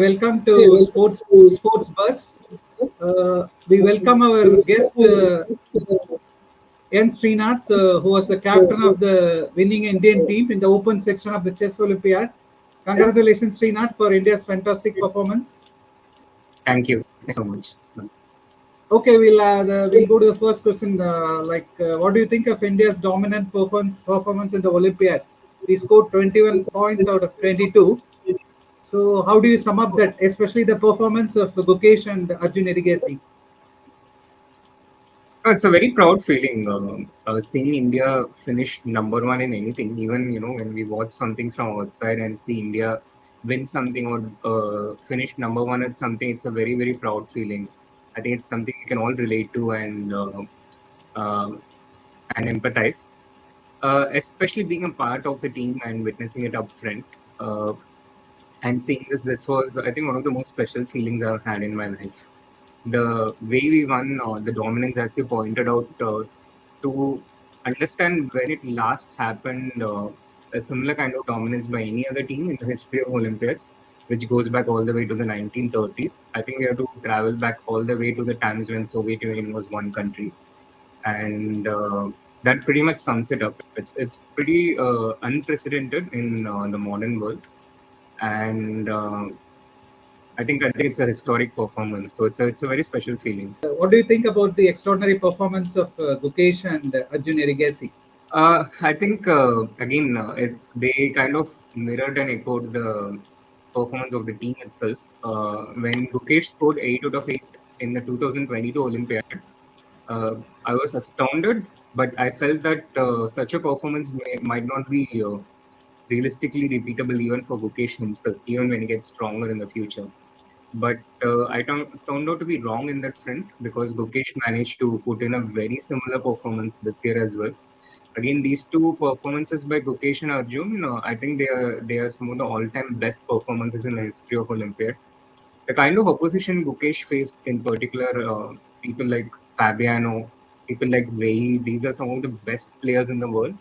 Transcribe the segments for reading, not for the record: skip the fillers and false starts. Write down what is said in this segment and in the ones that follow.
Welcome to Sports Bus. We welcome our guest N. Srinath, who was the captain of the winning Indian team in the open section of the Chess Olympiad. Congratulations, Srinath, for India's fantastic performance. Thank you so much. Okay, we'll go to the first question. What do you think of India's dominant performance in the Olympiad? We scored 21 points out of 22. So, how do you sum up that, especially the performance of Gukesh and Arjun Erigasi? It's a very proud feeling seeing India finish number one in anything. Even when we watch something from outside and see India win something or finish number one at something, it's a very very proud feeling. I think it's something we can all relate to uh, and empathize. Especially being a part of the team and witnessing it up front. Uh, and seeing this was, I think, one of the most special feelings I've had in my life. The way we won, the dominance, as you pointed out, to understand when it last happened, a similar kind of dominance by any other team in the history of Olympiads, which goes back all the way to the 1930s. I think we have to travel back all the way to the times when Soviet Union was one country, and that pretty much sums it up. It's pretty unprecedented in the modern world, and I think it's a historic performance. So it's a very special feeling. What do you think about the extraordinary performance of Gukesh and Arjun Erigasi? I think again they kind of mirrored and echoed the performance of the team itself. When Gukesh scored 8 out of 8 in the 2022 Olympiad, uh, I was astounded, but I felt that such a performance might not be realistically repeatable even for Gukesh himself, even when he gets stronger in the future. But I turned out to be wrong in that front because Gukesh managed to put in a very similar performance this year as well. Again, these two performances by Gukesh and Arjun, I think they are some of the all-time best performances in the history of Olympiad. The kind of opposition Gukesh faced, in particular, people like Fabiano, people like Vei, these are some of the best players in the world,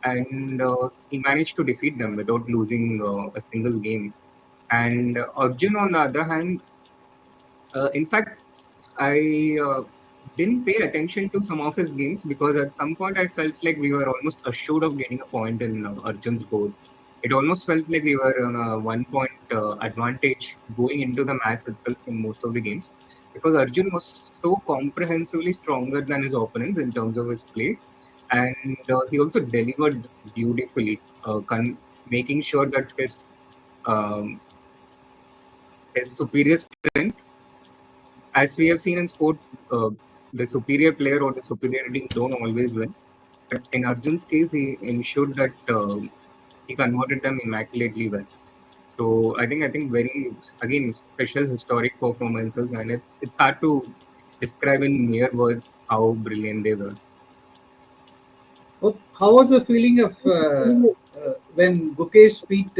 and he managed to defeat them without losing a single game. And Arjun, on the other hand, in fact, I didn't pay attention to some of his games because at some point I felt like we were almost assured of getting a point in Arjun's board. It almost felt like we were on a 1 point advantage going into the match itself in most of the games because Arjun was so comprehensively stronger than his opponents in terms of his play. And he also delivered beautifully, making sure that um, his superior strength, as we have seen in sport, uh, the superior player or the superior team don't always win. But in Arjun's case, he ensured that he converted them immaculately well. So I think very again special historic performances, and it's hard to describe in mere words how brilliant they were. How was the feeling of when Gukesh beat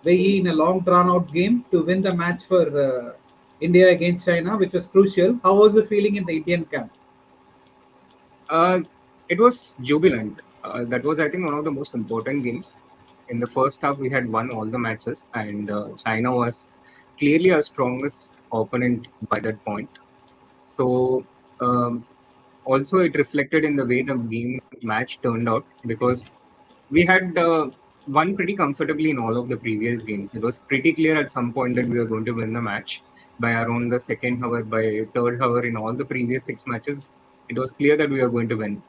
Vei in a long drawn out game to win the match for India against China, which was crucial? How was the feeling in the Indian camp? Uh, it was jubilant. That was, I think, one of the most important games. In the first half, we had won all the matches, and China was clearly our strongest opponent by that point. So, also, it reflected in the way the game match turned out because we had won pretty comfortably in all of the previous games. It was pretty clear at some point that we were going to win the match by around the second hour, by third hour in all the previous 6 matches. It was clear that we were going to win.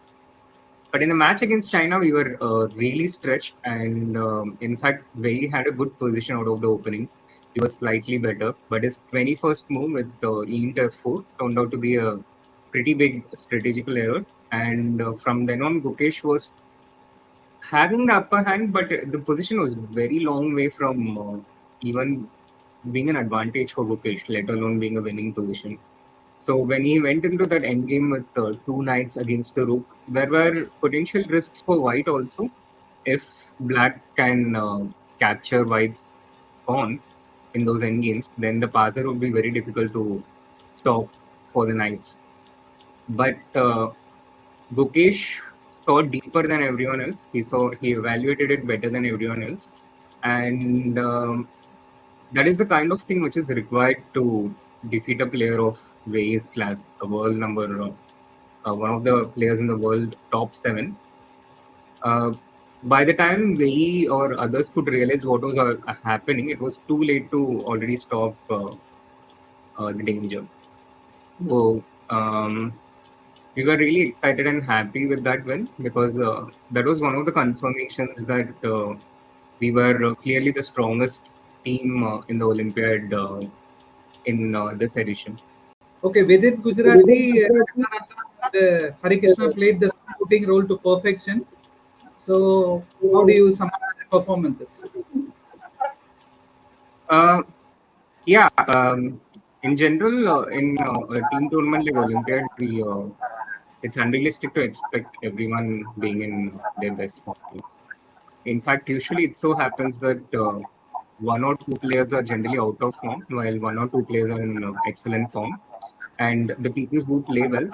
But in the match against China, we were really stretched, and in fact, Wei had a good position out of the opening. He was slightly better, but his 21st move with E into F4 turned out to be a pretty big strategical error. And from then on, Gukesh was having the upper hand, but the position was very long way from even being an advantage for Gukesh, let alone being a winning position. So when he went into that endgame with two knights against the rook, there were potential risks for white also. If black can capture white's pawn in those endgames, then the passer would be very difficult to stop for the knights. But Gukesh saw deeper than everyone else. He evaluated it better than everyone else, and that is the kind of thing which is required to defeat a player of Wei's class, a world number, one of the players in the world top 7. Uh, by the time Wei or others could realize what was happening, it was too late to already stop the danger. So we were really excited and happy with that win because that was one of the confirmations that we were clearly the strongest team in the Olympiad in this edition. Okay, within Gujarati, Ranganathan and Harikrishna played the supporting role to perfection. So, how do you summarize the performances? Uh, yeah, in general, in a team tournament like Olympiad, it's unrealistic to expect everyone being in their best form. In fact, usually it so happens that one or two players are generally out of form, while one or two players are in excellent form. And the people who play well,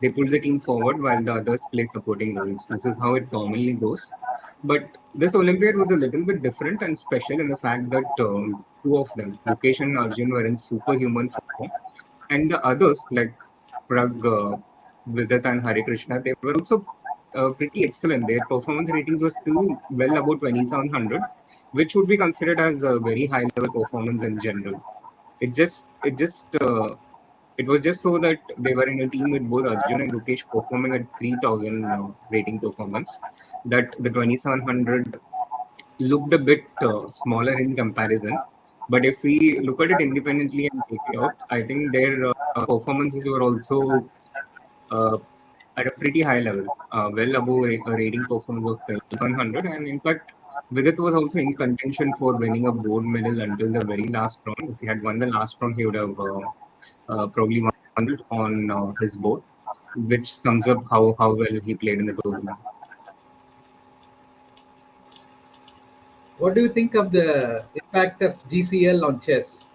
they pull the team forward while the others play supporting roles. This is how it normally goes. But this Olympiad was a little bit different and special in the fact that two of them, Gukesh and Arjun, were in superhuman form. And the others, like Prag, Vidit, and Hare Krishna, they were also pretty excellent. Their performance ratings were still well above 2700, which would be considered as a very high level performance in general. It was just so that they were in a team with both Arjun and Gukesh performing at 3000 rating performance that the 2700 looked a bit smaller in comparison. But if we look at it independently and take it out, I think their performances were also uh, at a pretty high level, well above a rating performance of 2700. And in fact, Vidit was also in contention for winning a gold medal until the very last round. If he had won the last round, he would have probably won it on his board, which sums up how well he played in the tournament. What do you think of the impact of GCL on chess?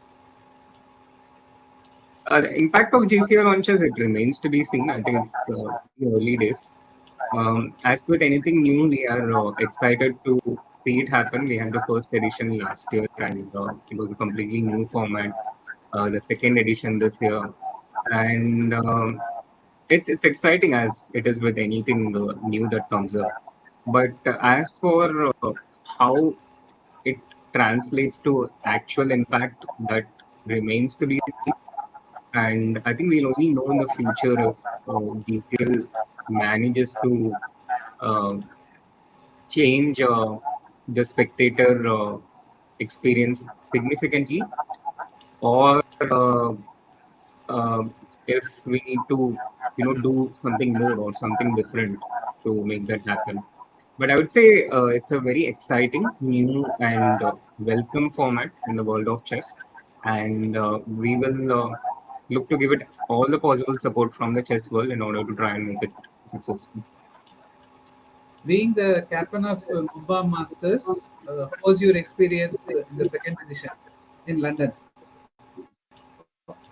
The impact of GCR launches, it remains to be seen. I think it's the early days. As with anything new, we are excited to see it happen. We had the first edition last year, and it was a completely new format. The second edition this year, and it's exciting as it is with anything new that comes up. But as for how it translates to actual impact, that remains to be seen. And I think we'll only know in the future if DCL manages to uh, change the spectator experience significantly, or uh, if we need to, do something more or something different to make that happen. But I would say it's a very exciting, new, and welcome format in the world of chess. And we will look to give it all the possible support from the chess world in order to try and make it successful. Being the captain of Mumbai Masters, how was your experience in the second edition in London?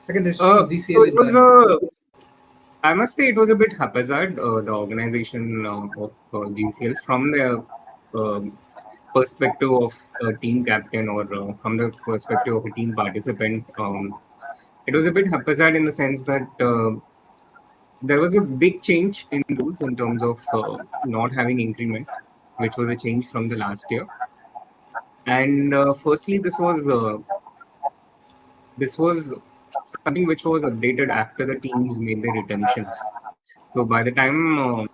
Second edition of So GCL it in was London. I must say it was a bit haphazard, the organization of GCL from the um perspective of a team captain or from the perspective of a team participant. It was a bit haphazard in the sense that there was a big change in rules in terms of not having increment, which was a change from the last year. And firstly, this was something which was updated after the teams made their retentions. So by the time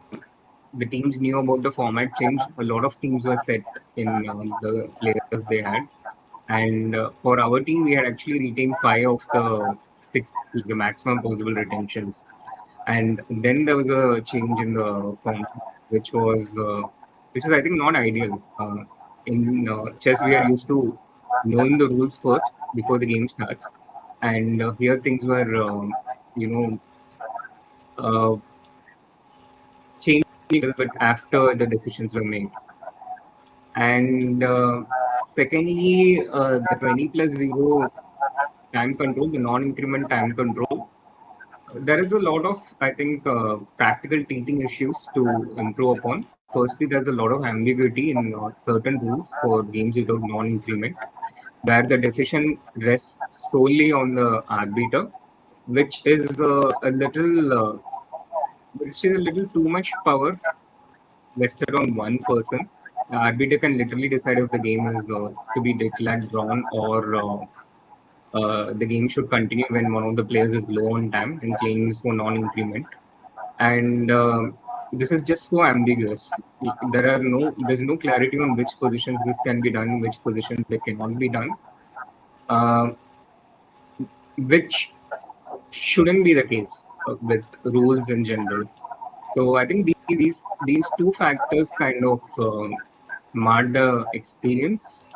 the teams knew about the format change, a lot of teams were set in the players they had. And for our team, we had actually retained 5 of the 6, the maximum possible retentions. And then there was a change in the form, which is I think not ideal. In chess, we are used to knowing the rules first before the game starts, and here things were, you know, uh, changed a little bit after the decisions were made. And secondly, the 20 plus 0 time control, the non-increment time control. There is a lot of, I think, practical teething issues to improve upon. Firstly, there's a lot of ambiguity in certain rules for games without non-increment. where the decision rests solely on the arbiter, which is which is a little too much power vested on one person. The arbiter can literally decide if the game is to be declared drawn or the game should continue when one of the players is low on time and claims for non-increment. And this is just so ambiguous. There's no clarity on which positions this can be done, which positions it cannot be done, uh, which shouldn't be the case with rules in general. So I think these two factors kind of mar the experience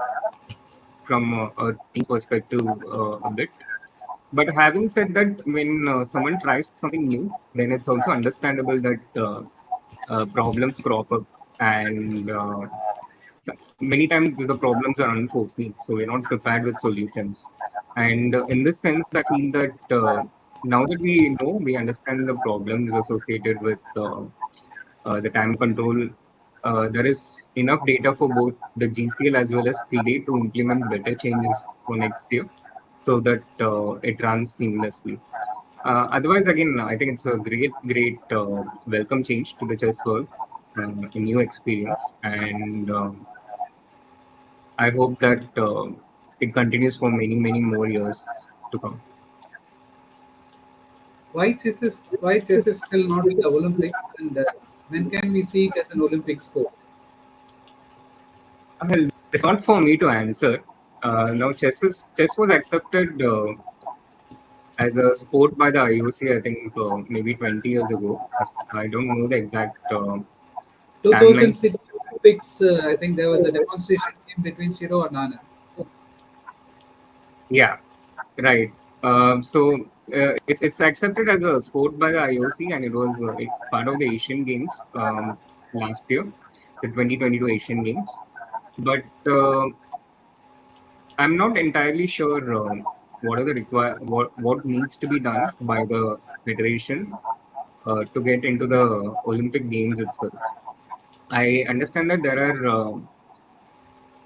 from a team perspective a bit. But having said that, when someone tries something new, then it's also understandable that problems crop up, and many times the problems are unforeseen, so we're not prepared with solutions. And in this sense, I feel that now that we understand the problems associated with the time control. There is enough data for both the GCL as well as FIDE to implement better changes for next year so that it runs seamlessly. Otherwise, again, I think it's a great welcome change to the chess world, a new experience, and I hope that it continues for many more years to come. Why chess is still not in the Olympics, and when can we see it as an Olympic sport? Well, it's not for me to answer. Now, chess was accepted as a sport by the IOC, I think maybe 20 years ago. I don't know the exact timeline. 2006 Olympics, I think there was a demonstration game between Shiro and Nana. Yeah, right. It's accepted as a sport by the IOC, and it was part of the Asian Games last year, the 2022 Asian Games. But I'm not entirely sure what are the what needs to be done by the federation to get into the Olympic Games itself. I understand that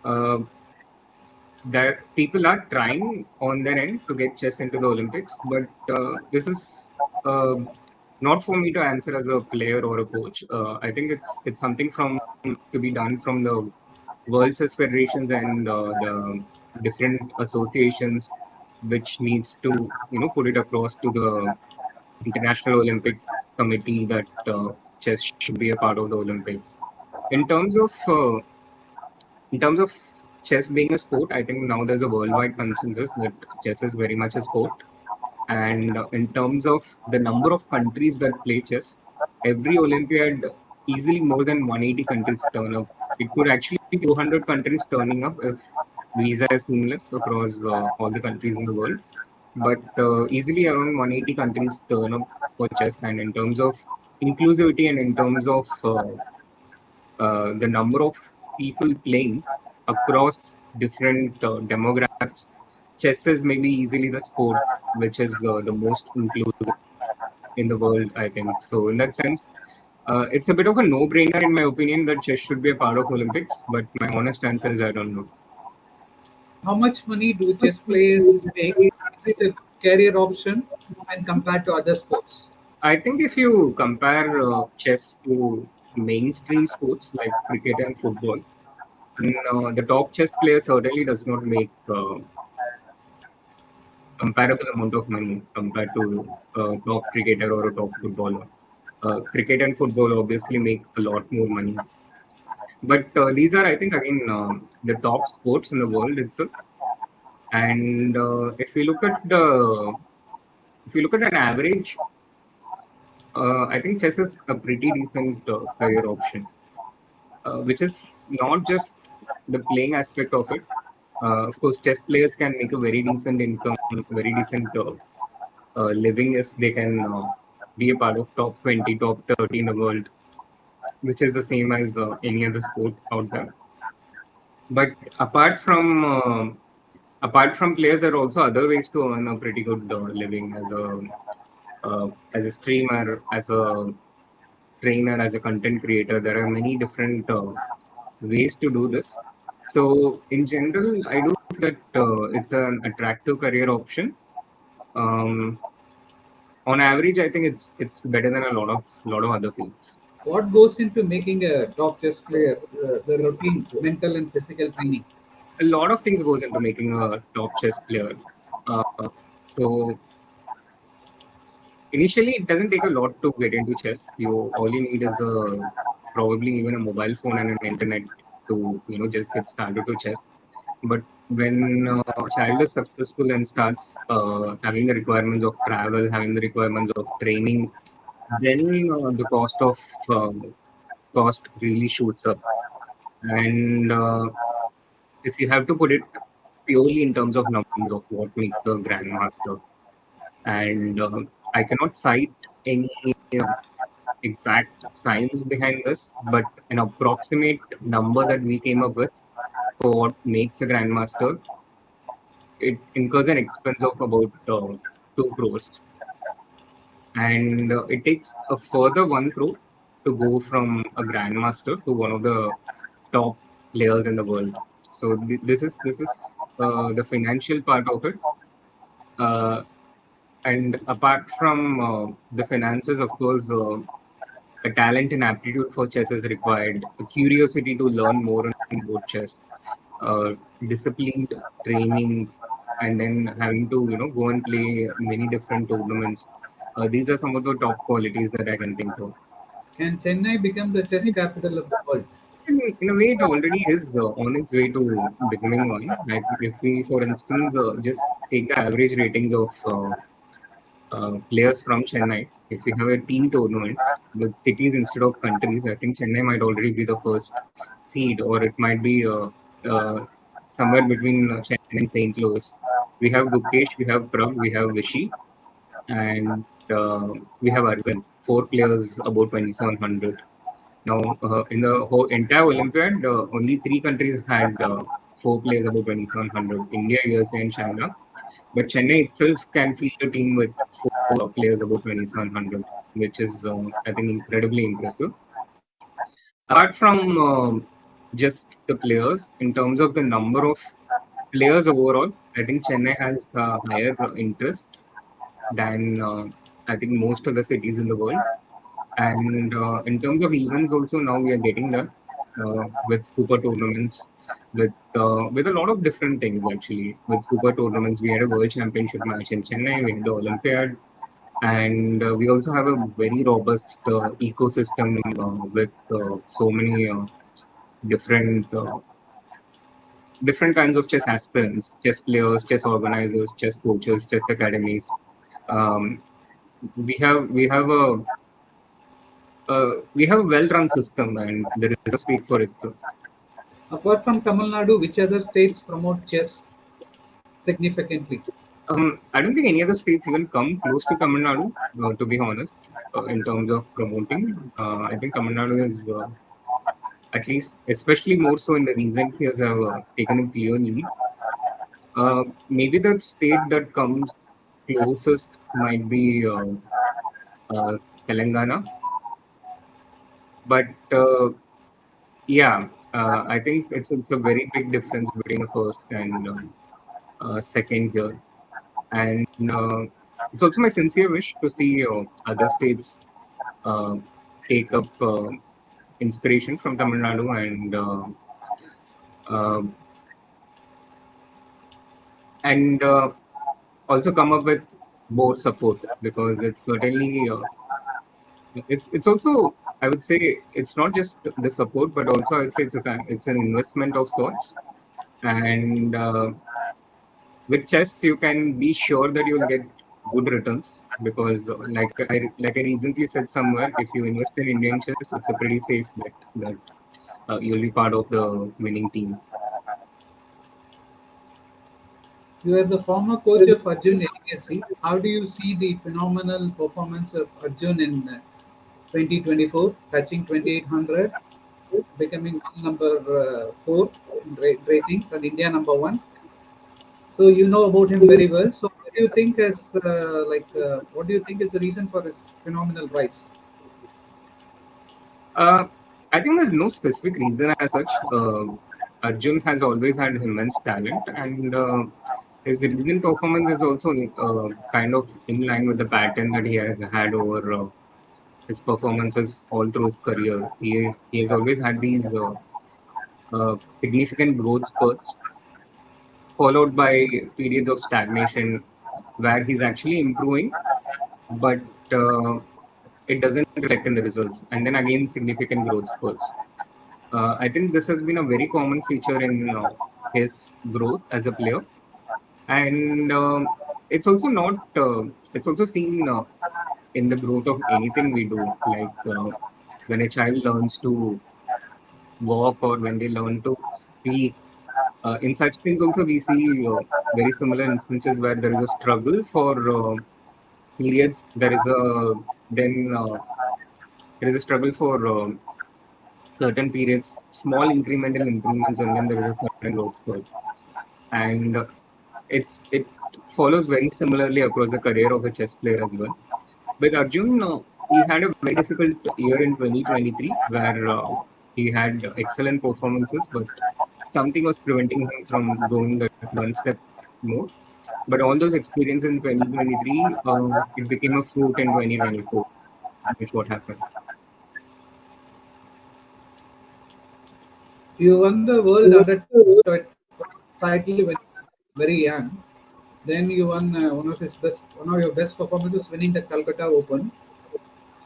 uh, that people are trying on their end to get chess into the Olympics, but this is uh, not for me to answer as a player or a coach. I think it's something from to be done from the World Chess Federations and the different associations, which needs to put it across to the International Olympic Committee that chess should be a part of the Olympics. In terms of chess being a sport, I think now there's a worldwide consensus that chess is very much a sport. And in terms of the number of countries that play chess, every Olympiad, easily more than 180 countries turn up. It could actually be 200 countries turning up if visa is seamless across all the countries in the world. But easily around 180 countries turn up for chess. And in terms of inclusivity and in terms of the number of people playing across different demographics, chess is maybe easily the sport which is the most inclusive in the world, I think. So in that sense, it's a bit of a no-brainer in my opinion that chess should be a part of Olympics. But my honest answer is I don't know. How much money do chess players make? Is it a career option when compared to other sports? I think if you compare chess to mainstream sports like cricket and football, then, the top chess player certainly does not make comparable amount of money compared to a top cricketer or a top footballer. Cricket and football obviously make a lot more money, but these are, I think, again the top sports in the world itself. And if you look at an average, I think chess is a pretty decent career option, which is not just the playing aspect of it. Of course, chess players can make a very decent income, very decent living if they can be a part of top 20, top 30 in the world, which is the same as any other sport out there. But apart from players, there are also other ways to earn a pretty good living as a streamer, as a trainer, as a content creator. There are many different ways to do this. So in general, I do that it's an attractive career option. Um, on average, I think it's better than a lot of other fields. What goes into making a top chess player? The routine, mental and physical training. A lot of things goes into making a top chess player. Uh, so initially, it doesn't take a lot to get into chess. All you need is probably even a mobile phone and an internet to just get started to chess. But when a child is successful and starts having the requirements of travel, having the requirements of training, then the cost really shoots up. And if you have to put it purely in terms of numbers of what makes a grandmaster, and I cannot cite any exact science behind this, but an approximate number that we came up with for what makes a grandmaster, it incurs an expense of about 2 crores, and it takes a further 1 crore to go from a grandmaster to one of the top players in the world. So this is the financial part of it. Uh, and apart from the finances, of course, a talent and aptitude for chess is required, a curiosity to learn more about chess, uh, disciplined training, and then having to go and play many different tournaments. These are some of the top qualities that I can think of. Can Chennai become the chess capital of the world? In a way, it already is on its way to becoming one. Like if we, for instance, just take the average ratings of players from Chennai. If we have a team tournament with cities instead of countries, I think Chennai might already be the first seed, or it might be somewhere between Chennai and St. Louis. We have Gukesh, we have Prav, we have Vishy, and we have Arjuns. 4 players about 2,700. Now, in the whole entire Olympiad, only 3 countries had 4 players above 2,700: India, USA, and China. But Chennai itself can field a team with 4 players above 2,700, which is, I think, incredibly impressive. Apart from just the players, in terms of the number of players overall, I think Chennai has higher interest than I think most of the cities in the world. And in terms of events, also now we are getting that with super tournaments, with a lot of different things actually. With super tournaments, we had a world championship match in Chennai, we had the Olympiad, and we also have a very robust ecosystem with so many different different kinds of chess aspirants, chess players, chess organizers, chess coaches, chess academies. Um, we have a well-run system, and the results speak for itself. Apart from Tamil Nadu, which other states promote chess significantly? I don't think any other states even come close to Tamil Nadu, to be honest, in terms of promoting. I think Tamil Nadu is, at least, especially more so in the recent years, have taken a clear lead. Maybe the state that comes closest might be uh, Telangana, but yeah, I think it's a very big difference between the first and second year. And it's also my sincere wish to see other states uh, take up inspiration from Tamil Nadu uh, and also come up with more support, because it's certainly it's also, I would say, it's not just the support, but also I would say it's an investment of sorts. And with chess, you can be sure that you'll get good returns, because like I recently said somewhere, if you invest in Indian chess, it's a pretty safe bet that you'll be part of the winning team. You are the former coach of Arjun ASC. How do you see the phenomenal performance of Arjun in 2024, touching 2800, becoming number 4 in ratings and India number 1? So you know about him very well. So what do you think is what do you think is the reason for his phenomenal rise? Uh, I think there's no specific reason as such. Arjun has always had immense talent, and his recent performance is also kind of in line with the pattern that he has had over his performances all through his career. He has always had these significant growth spurts, followed by periods of stagnation where he's actually improving, but uh, it doesn't reflect in the results. And then again, significant growth spurts. I think this has been a very common feature in his growth as a player, and it's also not. It's also seen in the growth of anything we do, like when a child learns to walk or when they learn to speak. In such things, also we see very similar instances where there is a struggle for periods. Then there is a struggle for certain periods, small incremental improvements, and then there is a certain growth spurt. And it follows very similarly across the career of a chess player as well. With Arjun, he's had a very difficult year in 2023 where he had excellent performances, but something was preventing him from going that one step more. But all those experiences in 2023, it became a fruit in 2024, which what happened. You won the world under title when you were very young. Then you won one of your best performances, winning the Calcutta Open.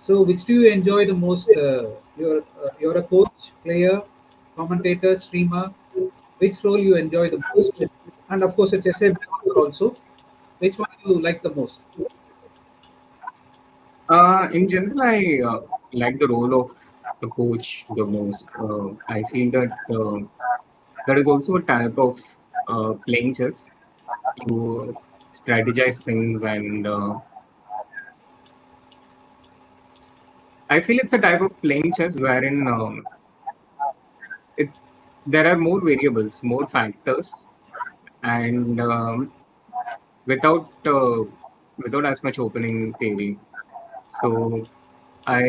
So, which do you enjoy the most? You're a coach, player, commentator, streamer. Which role you enjoy the most? And of course, it's essay also. Which one you like the most? In general, I like the role of the coach the most. I feel that there is also a type of playing chess to strategize things, and I feel it's a type of playing chess wherein it's there are more variables, more factors, and without without as much opening theory. So I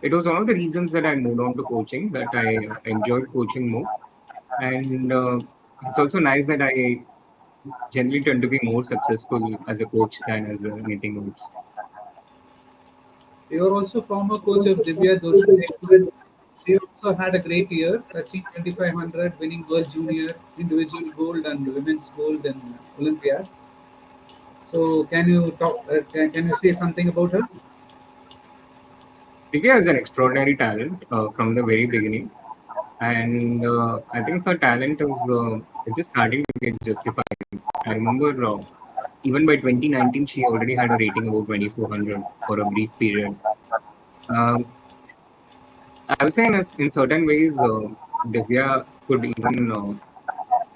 it was one of the reasons that I moved on to coaching, that I enjoyed coaching more, and it's also nice that I generally tend to be more successful as a coach than as anything else. You're also former coach of Divya Doshre. She also had a great year, touching 2500, winning World Junior, individual gold, and women's gold in Olympiad. So, can you talk? Can you say something about her? Divya has an extraordinary talent from the very beginning, and I think her talent is it's just starting to get justified. I remember even by 2019, she already had a rating about 2400 for a brief period. Um, I would say in certain ways, Divya could even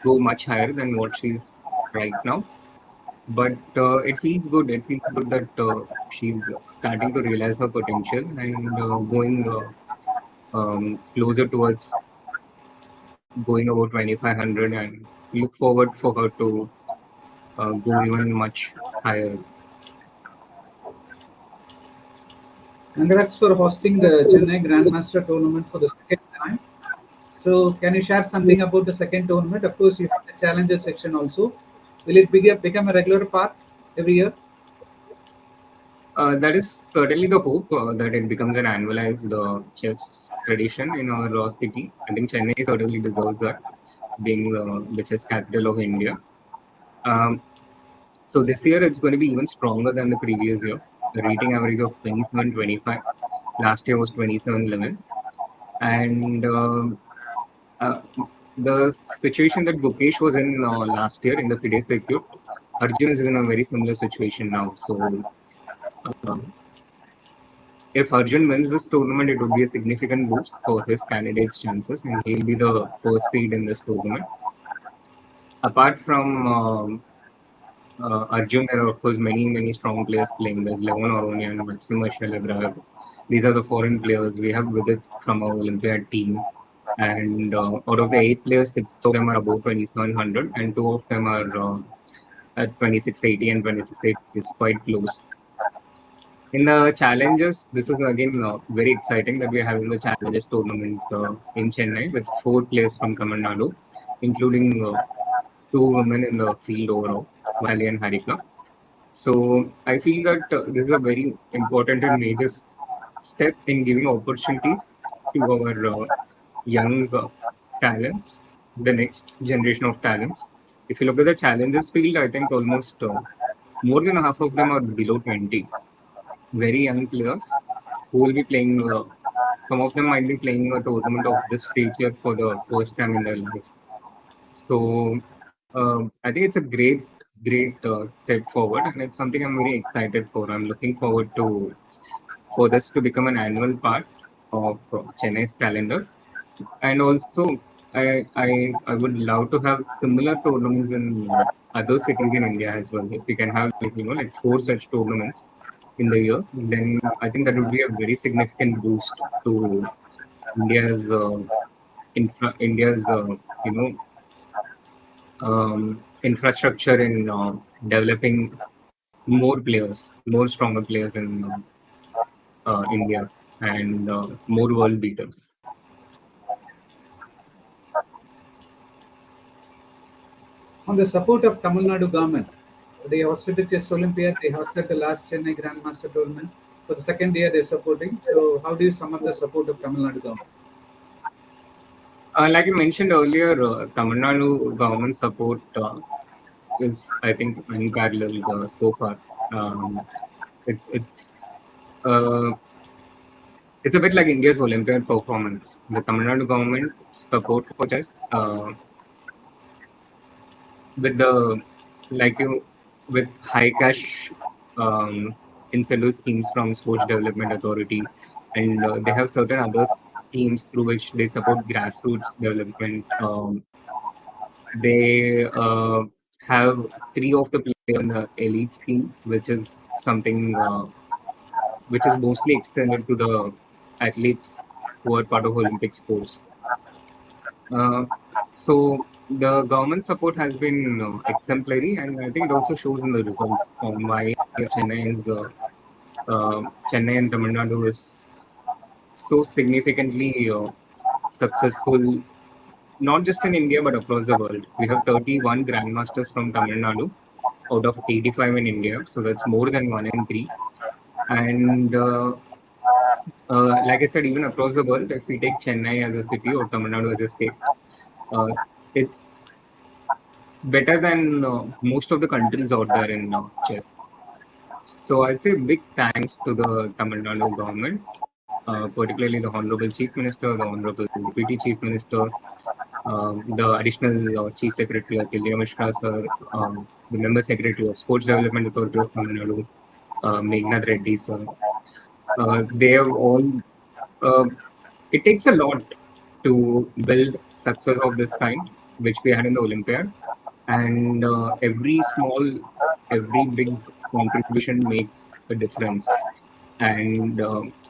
go much higher than what she's right now. But it feels good. It feels good that she's starting to realize her potential and going closer towards going about 2500, and look forward for her to go even much higher. Congrats for hosting the Chennai Grandmaster tournament for the second time. So, can you share something about the second tournament? Of course, you have the challenges section also. Will it become a regular part every year? That is certainly the hope that it becomes an annualized chess tradition in our city. I think Chennai certainly deserves that, being the chess capital of India. Um, so this year it's going to be even stronger than the previous year. The rating average of 27.25. Last year was 27.11. And uh, the situation that Gukesh was in last year in the FIDE circuit, Arjun is in a very similar situation now. So um, if Arjun wins this tournament, it would be a significant boost for his candidate's chances, and he'll be the first seed in this tournament. Apart from Arjun, there are of course many strong players playing. There's Leon Oronian, Maxim Shelebrag. These are the foreign players. We have Vidit from our Olympiad team, and out of the 8 players, 6 of them are above 2700, and 2 of them are at 2680 and 2680. It's quite close. In the challenges, this is again very exciting that we are having the challenges tournament in Chennai with 4 players from Tamil Nadu, including 2 women in the field overall, Vali and Harika. So I feel that this is a very important and major step in giving opportunities to our young talents, the next generation of talents. If you look at the challenges field, I think almost more than half of them are below 20. Very young players who will be playing. Some of them might be playing a tournament of this stature for the first time in their lives. So I think it's a great step forward, and it's something I'm very excited for. I'm looking forward to for this to become an annual part of Chennai's calendar, and also I would love to have similar tournaments in other cities in India as well. If we can have like 4 such tournaments in the year, then I think that would be a very significant boost to India's India's infrastructure in developing more players, more stronger players in India, and more world beaters. On the support of Tamil Nadu government, they hosted the Chess Olympiad. They hosted the last Chennai Grandmaster tournament. For the second year, they're supporting. So, how do you sum up the support of Tamil Nadu government? Like I mentioned earlier, Tamil Nadu government support is, I think, unparalleled so far. Um, it's it's uh, it's a bit like India's Olympiad performance. The Tamil Nadu government support for chess with the like you with high cash incentive schemes from Sports Development Authority, and they have certain other schemes through which they support grassroots development. They have 3 of the players in the elite scheme, which is something which is mostly extended to the athletes who are part of Olympic sports. Uh, so the government support has been exemplary, and I think it also shows in the results on why Chennai is Chennai and Tamil Nadu is so significantly successful, not just in India but across the world. We have 31 grandmasters from Tamil Nadu out of 85 in India, so that's more than 1 in 3. And like I said, even across the world, if we take Chennai as a city or Tamil Nadu as a state, uh, it's better than most of the countries out there in chess. So I'd say big thanks to the Tamil Nadu government, particularly the Honorable Chief Minister, the Honorable Deputy Chief Minister, the additional Chief Secretary Atilya Mishra sir, the Member Secretary of Sports Development Authority of Tamil Nadu, Meghnad Reddy sir. They have all. Uh, it takes a lot to build success of this kind, which we had in the Olympiad, and every big contribution makes a difference. And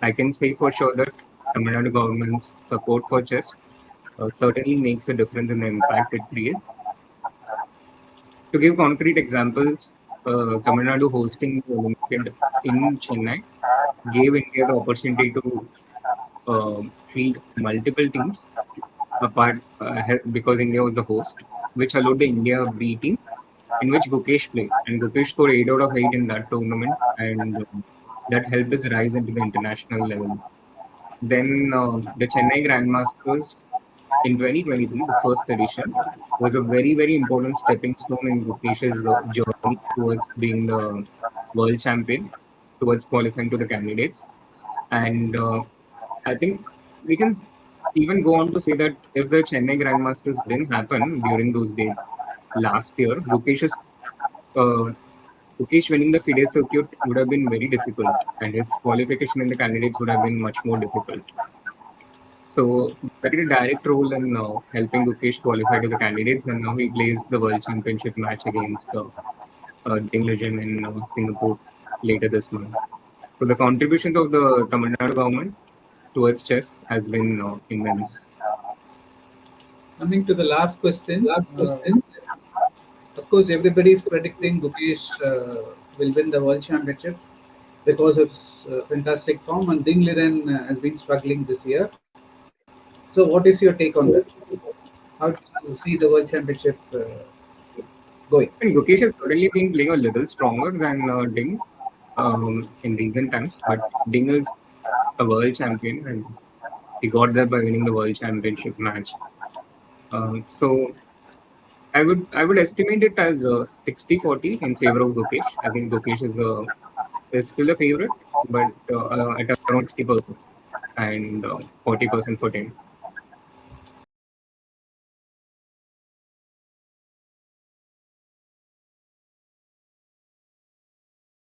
I can say for sure that Tamil Nadu government's support for chess certainly makes a difference in the impact it creates. To give concrete examples, Tamil Nadu hosting the Olympiad in Chennai gave India the opportunity to field multiple teams apart because India was the host, which allowed the India B team in which Gukesh played. And Gukesh scored 8 out of 8 in that tournament, and that helped us rise into the international level. Then the Chennai Grandmasters in 2023, the first edition, was a very important stepping stone in Gukesh's journey towards being the world champion, towards qualifying to the candidates. And I think we can even go on to say that if the Chennai Grandmasters didn't happen during those dates last year, uh, Gukesh winning the FIDE circuit would have been very difficult, and his qualification in the candidates would have been much more difficult. So that is a direct role in helping Gukesh qualify to the candidates, and now he plays the World Championship match against Ding Legion in Singapore later this month. So the contributions of the Tamil Nadu government towards chess has been immense. Coming to the last question, of course, everybody is predicting Gukesh will win the world championship. because of his fantastic form, and Ding Liren has been struggling this year. So, what is your take on that? How do you see the World Championship going? And Gukesh has certainly been playing a little stronger than Ding in recent times, but Ding is a world champion and he got there by winning the world championship match. So I would estimate it as 60-40 in favor of Gukesh. I think Gukesh is still a favorite, but at around 60% and 40% for Ding.